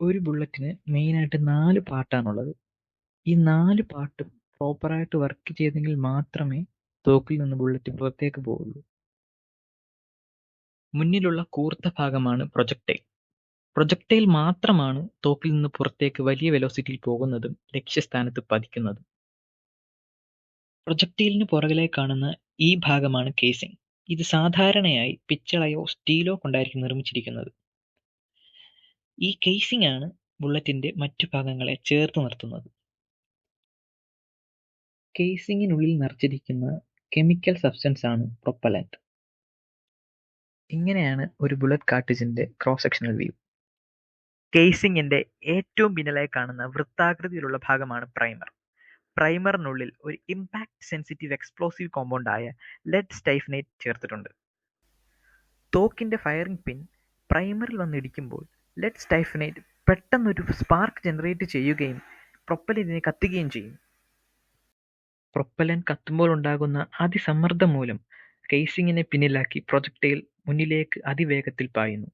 ഒരു ബുള്ളറ്റിന് മെയിനായിട്ട് 4 പാർട്ടാണുള്ളത്. ഈ 4 പാർട്ടും പ്രോപ്പറായിട്ട് വർക്ക് ചെയ്തെങ്കിൽ മാത്രമേ തോക്കിൽ നിന്ന് ബുള്ളറ്റ് പുറത്തേക്ക് പോവുള്ളൂ. മുന്നിലുള്ള കൂർത്ത ഭാഗമാണ് പ്രൊജക്ടൈൽ. പ്രൊജക്ടൈൽ മാത്രമാണ് തോക്കിൽ നിന്ന് പുറത്തേക്ക് വലിയ വെലോസിറ്റിയിൽ പോകുന്നതും ലക്ഷ്യസ്ഥാനത്ത് പതിക്കുന്നതും. പ്രൊജക്ടൈലിന് പുറകിലായി കാണുന്ന ഈ ഭാഗമാണ് കേസിംഗ്. ഇത് സാധാരണയായി പിച്ചളയോ സ്റ്റീലോ കൊണ്ടായിരിക്കും നിർമ്മിച്ചിരിക്കുന്നത്. ഈ കേസിംഗ് ആണ് ബുള്ളറ്റിന്റെ മറ്റു ഭാഗങ്ങളെ ചേർത്ത് നിർത്തുന്നത്. കേസിംഗിനുള്ളിൽ നിറച്ചിരിക്കുന്ന കെമിക്കൽ സബ്സ്റ്റൻസ് ആണ് പ്രൊപ്പല്ലന്റ്. ഇങ്ങനെയാണ് ഒരു ബുള്ളറ്റ് കാർട്രിഡ്ജിന്റെ ക്രോസ് സെക്ഷണൽ വ്യൂ. കേസിംഗിന്റെ ഏറ്റവും പിന്നിലായി കാണുന്ന വൃത്താകൃതിയിലുള്ള ഭാഗമാണ് പ്രൈമർ. പ്രൈമറിനുള്ളിൽ ഒരു ഇമ്പാക്ട് സെൻസിറ്റീവ് എക്സ്പ്ലോസീവ് കോമ്പൗണ്ടായ ലെഡ് സ്റ്റൈഫനേറ്റ് ചേർത്തിട്ടുണ്ട്. തോക്കിന്റെ ഫയറിംഗ് പിൻ പ്രൈമറിൽ വന്നിടിക്കുമ്പോൾ ലെഡ് സ്റ്റൈഫനേറ്റ് പെട്ടെന്നൊരു സ്പാർക്ക് ജനറേറ്റ് ചെയ്യുകയും പ്രൊപ്പല്ലന്റിനെ കത്തുകയും ചെയ്യും. പ്രൊപ്പല്ലന്റ് കത്തുമ്പോൾ ഉണ്ടാകുന്ന അതിസമ്മർദ്ദം മൂലം കേസിംഗിനെ പിന്നിലാക്കി പ്രൊജക്ടൈൽ മുന്നിലേക്ക് അതിവേഗത്തിൽ പായുന്നു.